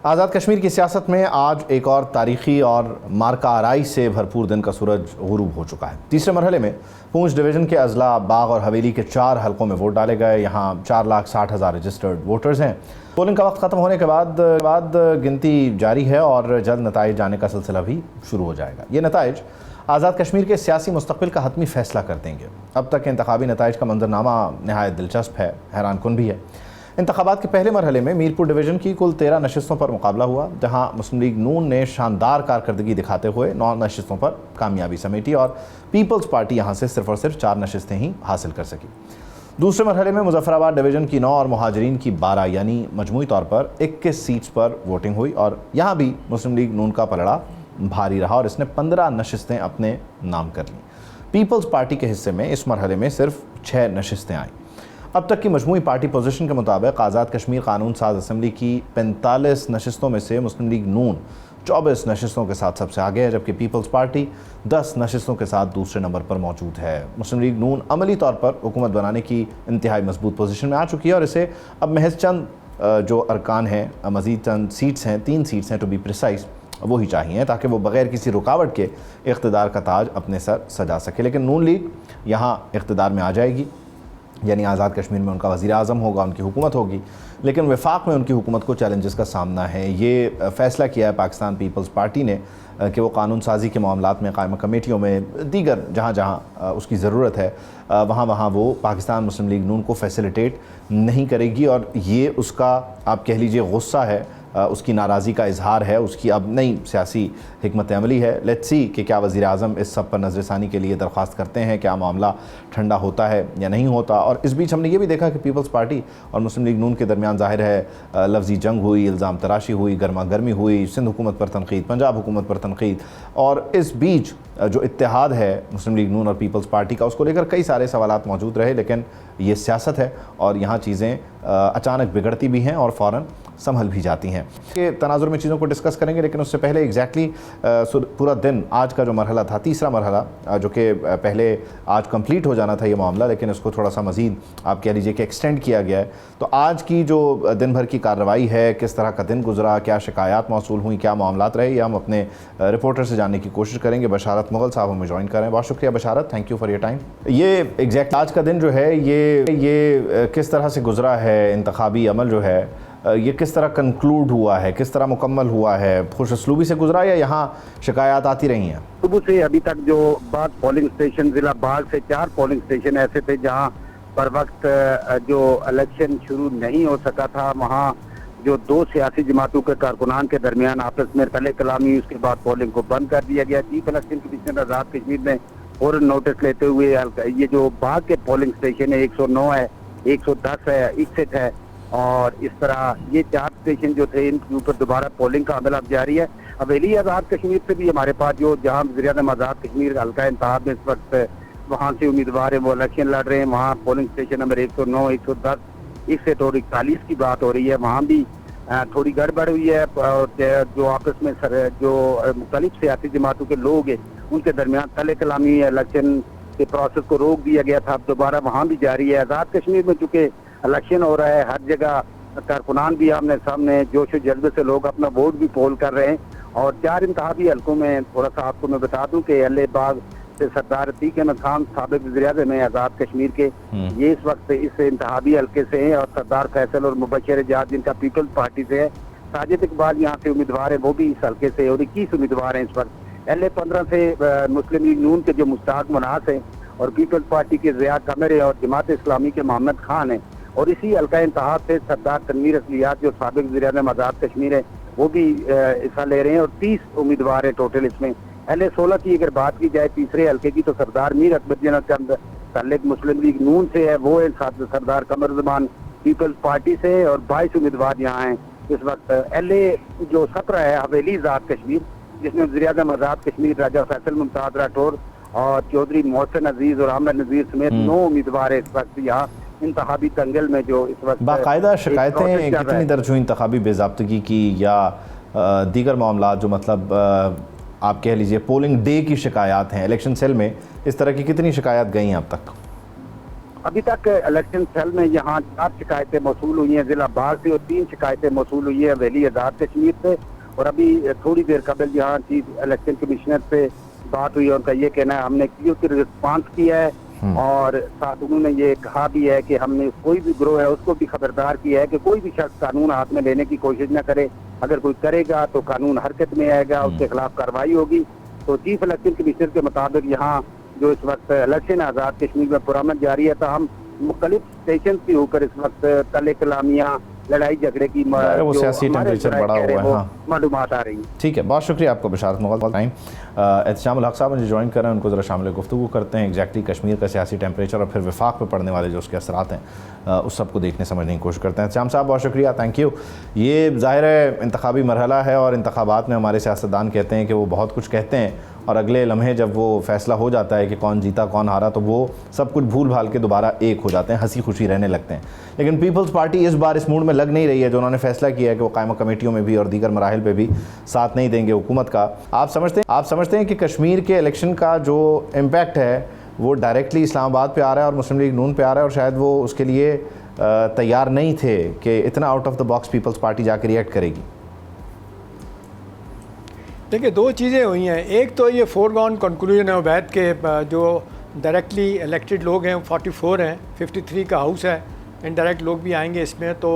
आज़ाद कश्मीर की सियासत में आज एक और तारीखी और मार्का आराई से भरपूर दिन का सूरज गुरूब हो चुका है। तीसरे मरहले में पूंछ डिवीज़न के अजला, बाग और हवेली के 4 हलकों में वोट डाले गए। यहाँ 4,60,000 रजिस्टर्ड वोटर्स हैं। पोलिंग का वक्त ख़त्म होने के बाद गिनती जारी है और जल्द नताइज जाने का सिलसिला भी शुरू हो जाएगा। ये नताइज आज़ाद कश्मीर के सियासी मुस्तक़बिल का हतमी फ़ैसला कर देंगे। अब तक के इंतखाबी नताइज का मंजरनामा नहायत दिलचस्प है, हैरानकुन भी है। इंतखाबात के पहले मरहले में मीरपुर डिवीज़न की कुल 13 नशिस्तों पर मुकाबला हुआ, जहां मुस्लिम लीग नून ने शानदार कारकर्दगी दिखाते हुए 9 नशिस्तों पर कामयाबी समेटी और पीपल्स पार्टी यहां से सिर्फ और सिर्फ 4 नशिस्तें ही हासिल कर सकी। दूसरे मरहले में मुजफ्फराबाद डिवीज़न की 9 और मुहाजिरीन की 12 यानी मजमूई तौर पर 21 सीट्स पर वोटिंग हुई और यहाँ भी मुस्लिम लीग नून का पलड़ा भारी रहा और इसने 15 नशिस्तें अपने नाम कर लीं। पीपल्स पार्टी के हिस्से में इस मरहले में सिर्फ 6 नशिस्तें आईं। अब तक की मजमूई पार्टी पोजीशन के मुताबिक आज़ाद कश्मीर कानून साज असम्बली की 45 नशिस्तों में से मुस्लिम लीग नून 24 नशिस्तों के साथ सबसे आगे है, जबकि पीपल्स पार्टी 10 नशिस्तों के साथ दूसरे नंबर पर मौजूद है। मुस्लिम लीग नून अमली तौर पर हुकूमत बनाने की इंतहाई मजबूत पोजीशन में आ चुकी है और इसे अब महज चंद जो अरकान हैं, मज़ीद चंद सीट्स हैं, 3 सीट्स हैं टू बी प्रिसाइज, वो ही चाहिए ताकि वो बग़ैर किसी रुकावट के इक़्तिदार का ताज अपने सर सजा सके। लेकिन नून लीग यहाँ इक़्तिदार में आ जाएगी, यानी आज़ाद कश्मीर में उनका वज़ीर आज़म होगा, उनकी हुकूमत होगी, लेकिन वफाक में उनकी हुकूमत को चैलेंजेस का सामना है। ये फ़ैसला किया है पाकिस्तान पीपल्स पार्टी ने कि वो कानून साजी के मामलात में कायम कमेटियों में दीगर जहाँ जहाँ उसकी ज़रूरत है वहाँ वहाँ वो पाकिस्तान मुस्लिम लीग नून को फैसिलिटेट नहीं करेगी और ये उसका आप कह लीजिए गुस्सा है, उसकी नाराज़ी का इजहार है, उसकी अब नई सियासी हिकमत अमली है। लेट्स सी कि क्या वज़ीर आज़म इस सब पर नज़रसानी के लिए दरख्वास्त करते हैं, क्या मामला ठंडा होता है या नहीं होता। और इस बीच हमने ये भी देखा कि पीपल्स पार्टी और मुस्लिम लीग नून के दरमियान ज़ाहिर है लफ्ज़ी जंग हुई, इल्ज़ाम तराशी हुई, गर्मा गर्मी हुई, सिंध हुकूमत पर तनकीद, पंजाब हुकूमत पर तनकीद, और इस बीच जो इत्तेहाद है मुस्लिम लीग नून और पीपल्स पार्टी का, उसको लेकर कई सारे सवालात मौजूद रहे। लेकिन ये सियासत है और यहाँ चीज़ें अचानक बिगड़ती भी हैं और फ़ौरन संभल भी जाती हैं। के तनाजुर में चीज़ों को डिस्कस करेंगे, लेकिन उससे पहले एग्जैक्टली पूरा दिन आज का जो मरहला था, तीसरा मरहला जो कि पहले आज कंप्लीट हो जाना था ये मामला, लेकिन इसको थोड़ा सा मज़ीद आप कह लीजिए कि एक्सटेंड किया गया है। तो आज की जो दिन भर की कार्रवाई है, किस तरह का दिन गुजरा, क्या शिकायत मौसूल हुई, क्या मामलात रहे, ये हम अपने रिपोर्टर से जानने की कोशिश करेंगे। बशारत मुग़ल साहब हमें ज्वाइन कर रहे हैं। बहुत शुक्रिया Basharat, thank you for your time. ये एग्जैक्ट आज का दिन जो है ये किस तरह से गुजरा है, इंतखाबी अमल जो है ये किस तरह कंक्लूड हुआ है, किस तरह मुकम्मल हुआ है, खुश असलूबी से गुजरा या यहाँ शिकायत आती रही हैं? सुबह से अभी तक जो बाग पोलिंग स्टेशन, जिला बाग से 4 पोलिंग स्टेशन ऐसे थे जहाँ पर वक्त जो इलेक्शन शुरू नहीं हो सका था, वहाँ जो 2 सियासी जमातों के कारकुनान के दरमियान आपस में तले कलामी, उसके बाद पोलिंग को बंद कर दिया गया। Chief election commissioner Azad Kashmir ने फौरन नोटिस लेते हुए ये जो बाग के पोलिंग स्टेशन है 109 है, 110 है, 61 है और इस तरह ये 4 स्टेशन जो थे इनके ऊपर दोबारा पोलिंग का अमल अब जारी है। हवेली आज़ाद कश्मीर से भी हमारे पास जो जहाँ वज़ीर-ए-आज़म आज़ाद कश्मीर हल्का इंतखाब में इस वक्त वहाँ से उम्मीदवार है वो इलेक्शन लड़ रहे हैं। वहाँ पोलिंग स्टेशन नंबर 109, 110, 61 और 41 की बात हो रही है। वहाँ भी थोड़ी गड़बड़ हुई है और जो आपस में जो मुख्तलिफ सियासी जमातों के लोग हैं उनके दरमियान तले कलामी इलेक्शन के प्रोसेस को रोक दिया गया था, अब दोबारा वहाँ भी जारी है। आज़ाद कश्मीर में चूँकि इलेक्शन हो रहा है, हर जगह कारकुनान भी आमने सामने जोश व जज्बे से लोग अपना वोट भी पोल कर रहे हैं। और 4 इंतखाबी हल्कों में थोड़ा सा आपको मैं बता दूं कि अहले बाग से सरदार अतीक अहमद खान साबिक वज़ीर-ए-आज़म हैं आज़ाद कश्मीर के, ये इस वक्त इस इंतखाबी हल्के से हैं, और सरदार फैसल और मुबशर एजाज जिनका पीपल्स पार्टी से है, साजिद इकबाल यहाँ से उम्मीदवार है, वो भी इस हल्के से, और 21 उम्मीदवार हैं इस वक्त। अहले 15 से मुस्लिम लीग नून के जो मुश्ताक मनास हैं और पीपल्स पार्टी के ज़िया कमर है और जमात इस्लामी के मोहम्मद खान है, और इसी हल्का इंतहाब से सरदार तनवीर असलियात जो साबिक वज़ीर-ए-आज़म आज़ाद कश्मीर है वो भी हिस्सा ले रहे हैं और 30 उम्मीदवार हैं टोटल इसमें। पहले 16 की अगर बात की जाए तीसरे हल्के की, तो सरदार मीर अकबर जिन्ना चंद ताल्लुक मुस्लिम लीग नून से है, वो है सरदार कमर ज़मान पीपल्स पार्टी से, और 22 उम्मीदवार यहाँ हैं इस वक्त। एलए जो 17 है हवेली आज़ाद कश्मीर, जिसमें वज़ीर-ए-आज़म आज़ाद कश्मीर राजा फैसल मुमताज़ राठौर और चौधरी मोहसिन अजीज और अहमद नज़ीर समेत 9 उम्मीदवार है इस वक्त यहाँ इंतखाबी दंगल में जो इस वक्त बाकायदा शिकायतें कितनी दर्ज हुई इंतखाबी बेज़ाब्तगी की या दीगर मामलात जो मतलब आप कह लीजिए पोलिंग डे की शिकायत हैं, इलेक्शन सेल में इस तरह की कितनी शिकायत गई हैं अब तक? अभी तक इलेक्शन सेल में यहाँ 4 शिकायतें मौसूल हुई हैं जिला बाढ़ से और 3 शिकायतें मौसूल हुई है हवेली आज़ाद कश्मीर से। और अभी थोड़ी देर कबल यहाँ चीफ इलेक्शन कमिश्नर से बात हुई और उनका ये कहना है हमने क्योंकि रिस्पांस किया है और साथ उन्होंने ये कहा भी है कि हमने कोई भी ग्रोह है उसको भी खबरदार किया है कि कोई भी शख्स कानून हाथ में लेने की कोशिश न करे, अगर कोई करेगा तो कानून हरकत में आएगा, उसके खिलाफ कार्रवाई होगी। तो चीफ इलेक्शन कमिश्नर के मुताबिक यहाँ जो इस वक्त इलेक्शन आज़ाद कश्मीर में पुरअमन जारी है, तो हम मुख्तलिफ स्टेशन से होकर इस वक्त तले कलामियाँ लड़ाई झगड़े की वो सियासी टेम्परेचर बढ़ा हुआ है, हाँ मालूमात आ रही है। ठीक है, बहुत शुक्रिया आपको बिशारत मुग़ल टाइम। एहतशामुल हक साहब मुझे ज्वाइन कर रहे हैं, उनको ज़रा शामिल गुफ्तगू करते हैं एग्जैक्टली कश्मीर का सियासी टेम्परेचर और फिर वफाक पे पड़ने वाले जो उसके असरात हैं उस सब को देखने समझने की कोशिश करते हैं। एहतशाम साहब बहुत शुक्रिया, थैंक यू। ये ज़ाहिर है इंतखाबी मरहला है और इंतखाबात में हमारे सियासतदान कहते हैं कि वो बहुत कुछ कहते हैं और अगले लम्हे जब वो फैसला हो जाता है कि कौन जीता कौन हारा तो वो सब कुछ भूल भाल के दोबारा एक हो जाते हैं, हंसी खुशी रहने लगते हैं। लेकिन पीपल्स पार्टी इस बार इस मूड में लग नहीं रही है जो उन्होंने फैसला किया है कि वो कायमा कमेटियों में भी और दीगर मराहिल पे भी साथ नहीं देंगे हुकूमत का। आप समझते हैं कि कश्मीर के इलेक्शन का जो इम्पैक्ट है वो डायरेक्टली इस्लामाबाद पे आ रहा है और मुस्लिम लीग नून पे आ रहा है और शायद वो उसके लिए तैयार नहीं थे कि इतना out of the box Peoples Party जाकर रिएक्ट करेगी? देखिए, दो चीज़ें हुई हैं। एक तो ये फोरग्राउन कंक्लूजन है उबैद के जो डायरेक्टली इलेक्टेड लोग हैं 44 हैं, 53 का हाउस है, इनडायरेक्ट लोग भी आएंगे इसमें। तो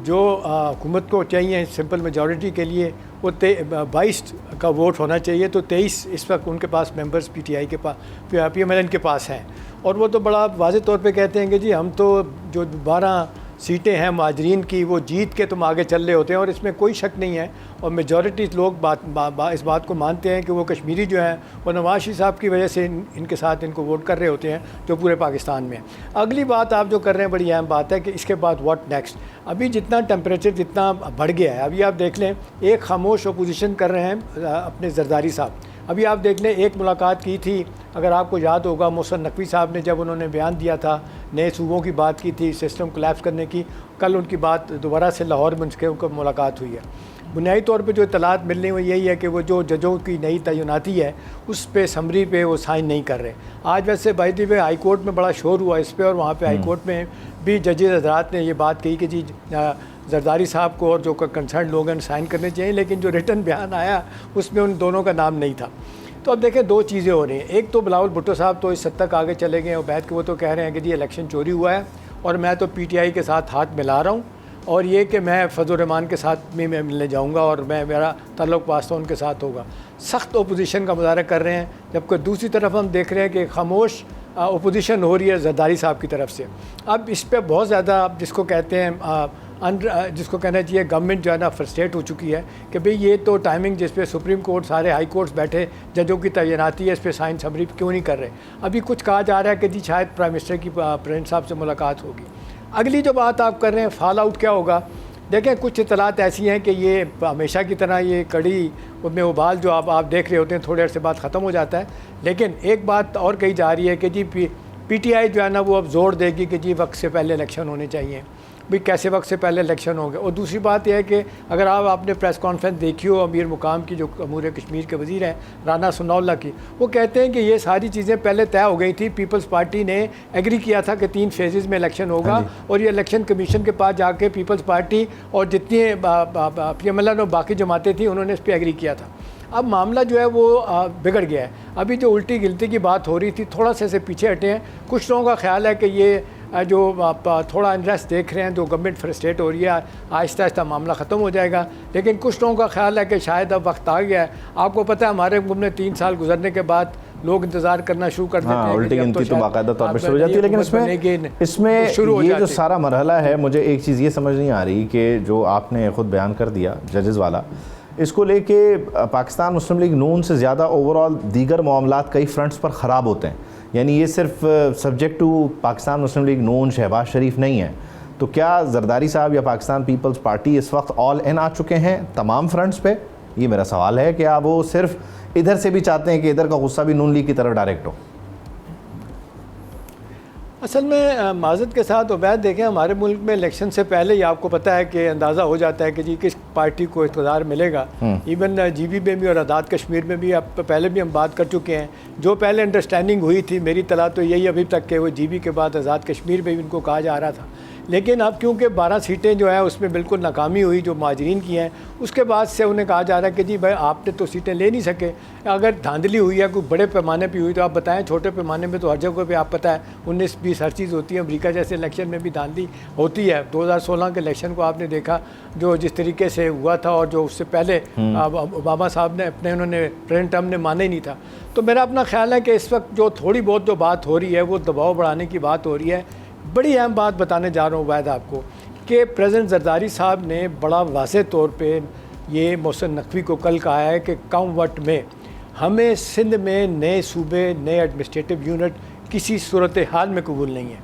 जो हुकूमत को चाहिए सिंपल मेजॉरिटी के लिए वो 22 का वोट होना चाहिए, तो 23 इस वक्त उनके पास मेंबर्स पीटीआई के पास PMLN के पास हैं। और वो तो बड़ा वाज़ेह तौर पे कहते हैं कि जी हम तो जो 12 सीटें हैं मुहाजिरीन की वो जीत के तुम आगे चल रहे होते हैं और इसमें कोई शक नहीं है। और मेजॉरिटी लोग इस बात को मानते हैं कि वो कश्मीरी जो हैं वो नवाज शरीफ साहब की वजह से इनके साथ इनको वोट कर रहे होते हैं जो पूरे पाकिस्तान में। अगली बात आप जो कर रहे हैं बड़ी अहम बात है कि इसके बाद व्हाट नेक्स्ट। अभी जितना टेम्परेचर जितना बढ़ गया है, अभी आप देख लें एक खामोश अपोजिशन कर रहे हैं अपने जरदारी साहब। अभी आप देख लें एक मुलाकात की थी, अगर आपको याद होगा मोहसिन नकवी साहब ने जब उन्होंने बयान दिया था नए सूबों की बात की थी सिस्टम कोलैप्स करने की, कल उनकी बात दोबारा से लाहौर में उनकी मुलाकात हुई है। बुनियादी तौर पे जो इतलात मिलने हुई यही है कि वो जो जजों की नई तैनाती है उस पे समरी पे वो साइन नहीं कर रहे। आज वैसे by the way high court में बड़ा शोर हुआ इस पे और वहाँ पे हाई कोर्ट में भी जजेस हज़रात ने ये बात कही कि जी जरदारी साहब को और जो कंसर्न लोग हैं साइन करने चाहिए, लेकिन जो रिटर्न बयान आया उसमें उन दोनों का नाम नहीं था। तो अब देखें दो चीज़ें हो रही हैं। एक तो बिलावल भुट्टो साहब तो इस हद तक आगे चले गए उबैद के, वो तो कह रहे हैं कि जी इलेक्शन चोरी हुआ है और मैं तो PTI के साथ हाथ मिला रहा हूँ और ये कि मैं फजल रहमान के साथ में मैं मिलने जाऊँगा और मेरा ताल्लुक़ वास्ता उनके साथ होगा। सख्त ओपोजिशन का मुजाहरा कर रहे हैं, जबकि दूसरी तरफ हम देख रहे हैं कि खामोश ओपोजिशन हो रही है जरदारी साहब की तरफ से। अब इस पर बहुत ज़्यादा जिसको कहते हैं जिसको कहना चाहिए गवर्नमेंट जो है ना फ्रस्ट्रेट हो चुकी है कि भाई ये तो टाइमिंग जिस पे सुप्रीम कोर्ट सारे हाई कोर्ट्स बैठे जजों की तैनाती है इस पे साइन समरी क्यों नहीं कर रहे। अभी कुछ कहा जा रहा है कि जी शायद प्राइम मिनिस्टर की प्रेसिडेंट साहब से मुलाकात होगी। अगली जो बात आप कर रहे हैं फॉल आउट क्या होगा, देखें कुछ इतलात ऐसी हैं कि ये हमेशा की तरह ये कड़ी में उबाल जो आप देख रहे होते हैं थोड़े अर्से बाद ख़त्म हो जाता है। लेकिन एक बात और कही जा रही है कि जी PTI जो है ना वो अब जोर देगी कि जी वक्त से पहले इलेक्शन होने चाहिए। भी कैसे वक्त से पहले इलेक्शन होंगे। और दूसरी बात यह है कि अगर आपने प्रेस कॉन्फ्रेंस देखी हो अमीर मुकाम की जो अमूर कश्मीर के वज़ीर हैं राना सनाउल्लाह की, वो कहते हैं कि ये सारी चीज़ें पहले तय हो गई थी। पीपल्स पार्टी ने एग्री किया था कि 3 फेजेज़ में इलेक्शन होगा और ये इलेक्शन कमीशन के पास जाके पीपल्स पार्टी और जितनी PMLN और बाकी जमातें थी उन्होंने इस पर एग्री किया था। अब मामला जो है वो बिगड़ गया है। अभी जो उल्टी गिलती की बात हो रही थी थोड़ा सा से पीछे हटे हैं। कुछ लोगों का ख्याल है कि ये जो थोड़ा इंटरेस्ट देख रहे हैं जो गवर्नमेंट फ्रस्ट्रेट हो रही है आहिस्ता आहिस्ता मामला ख़त्म हो जाएगा। लेकिन कुछ लोगों का ख्याल है कि शायद अब वक्त आ गया है। आपको पता है हमारे मुल्क में 3 साल गुजरने के बाद लोग इंतज़ार करना शुरू कर देते हैं। उल्टी गिनती तो बाकायदा तौर पर शुरू हो जाती है। लेकिन इसमें ये जो सारा मरहला है मुझे एक चीज़ ये समझ नहीं आ रही कि जो आपने ख़ुद बयान कर दिया जजेस वाला, इसको लेके पाकिस्तान मुस्लिम लीग नून से ज़्यादा ओवरऑल दीगर मामलात कई फ्रंट्स पर ख़राब होते हैं। यानी ये सिर्फ subject to Pakistan Muslim League Noon Shahbaz Sharif नहीं है। तो क्या जरदारी साहब या पाकिस्तान पीपल्स पार्टी इस वक्त ऑल इन आ चुके हैं तमाम फ्रंट्स पे? ये मेरा सवाल है कि आप वो सिर्फ इधर से भी चाहते हैं कि इधर का गुस्सा भी नून लीग की तरफ डायरेक्ट हो? असल में माज़रत के साथ उबैद देखें, हमारे मुल्क में इलेक्शन से पहले ही आपको पता है कि अंदाज़ा हो जाता है कि जी किस पार्टी को इक़्तिदार मिलेगा। इवन GB में भी और आज़ाद कश्मीर में भी अब पहले भी हम बात कर चुके हैं। जो पहले अंडरस्टैंडिंग हुई थी मेरी तला तो यही अभी तक के वो GB के बाद आज़ाद कश्मीर में भी इनको कहा जा रहा था, लेकिन अब क्योंकि 12 सीटें जो है उसमें बिल्कुल नाकामी हुई जो महाजरीन की हैं, उसके बाद से उन्हें कहा जा रहा है कि जी भाई आपने तो सीटें ले नहीं सके। अगर धांधली हुई है कोई बड़े पैमाने पे हुई तो आप बताएं, छोटे पैमाने पे तो हर जगह पे आप पता है 19-20 हर चीज़ होती है। अमेरिका जैसे इलेक्शन में भी धांधली होती है। 2016 के इलेक्शन को आपने देखा जो जिस तरीके से हुआ था, और जो उससे पहले ओबामा साहब ने उन्होंने प्रेसिडेंट टर्म ने माना ही नहीं था। तो मेरा अपना ख्याल है कि इस वक्त जो थोड़ी बहुत जो बात हो रही है वो दबाव बढ़ाने की बात हो रही है। बड़ी अहम बात बताने जा रहा हूँ उबैद आपको कि प्रेसिडेंट जरदारी साहब ने बड़ा वाज़े तौर पे ये मोहसिन नकवी को कल कहा है कि कम वक्त में हमें सिंध में नए सूबे, नए एडमिनिस्ट्रेटिव यूनिट किसी सूरत हाल में कबूल नहीं है।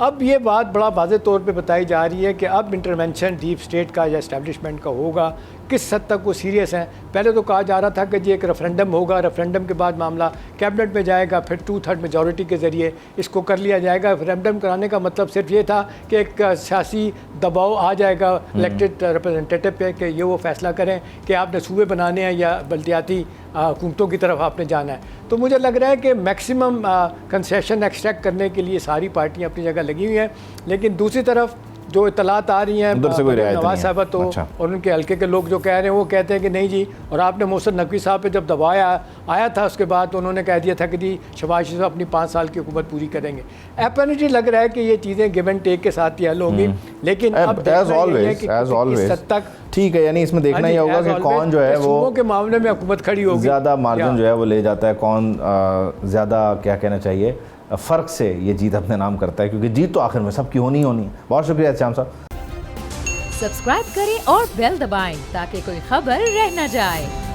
अब ये बात बड़ा वाज़े तौर पे बताई जा रही है कि अब इंटरवेंशन डीप स्टेट का या इस्टेब्लिशमेंट का होगा, किस हद तक वो सीरियस हैं। पहले तो कहा जा रहा था कि जी एक रेफरेंडम होगा, रेफरेंडम के बाद मामला कैबिनेट में जाएगा, फिर 2/3 मेजॉरिटी के ज़रिए इसको कर लिया जाएगा। रेफरेंडम कराने का मतलब सिर्फ ये था कि एक सियासी दबाव आ जाएगा इलेक्टेड रिप्रेजेंटेटिव पे कि ये वो फैसला करें कि आपने सूबे बनाने हैं या बल्दियाती हुकूमतों की तरफ आपने जाना है। तो मुझे लग रहा है कि मैक्सिमम कंसेशन एक्सट्रैक्ट करने के लिए सारी पार्टियाँ अपनी जगह लगी हुई हैं, लेकिन दूसरी तरफ जो इतलात आ रही हैं नवाज साहब तो और उनके हल्के के लोग जो कह रहे हैं वो कहते हैं कि नहीं जी, और आपने मोहसिन नकवी साहब पे जब दबाया आया था उसके बाद उन्होंने कह दिया था कि जी शहबाज शरीफ अपनी 5 साल की हुकूमत पूरी करेंगे। एपरेंटली लग रहा है कि ये चीज़ें गिव एंड टेक के साथ ही हल होंगी, लेकिन अब एज ऑलवेज ठीक है, यानी इसमें देखना ही होगा कि कौन जो है वो के मामले में हुकूमत खड़ी होगी, ज़्यादा मार्जिन जो है वो ले जाता है, कौन ज़्यादा क्या कहना चाहिए फ़र्क से ये जीत अपने नाम करता है, क्योंकि जीत तो आखिर में सबकी होनी होनी है। बहुत शुक्रिया श्याम साहब। सब्सक्राइब करें और बेल दबाएं ताकि कोई खबर रह न जाए।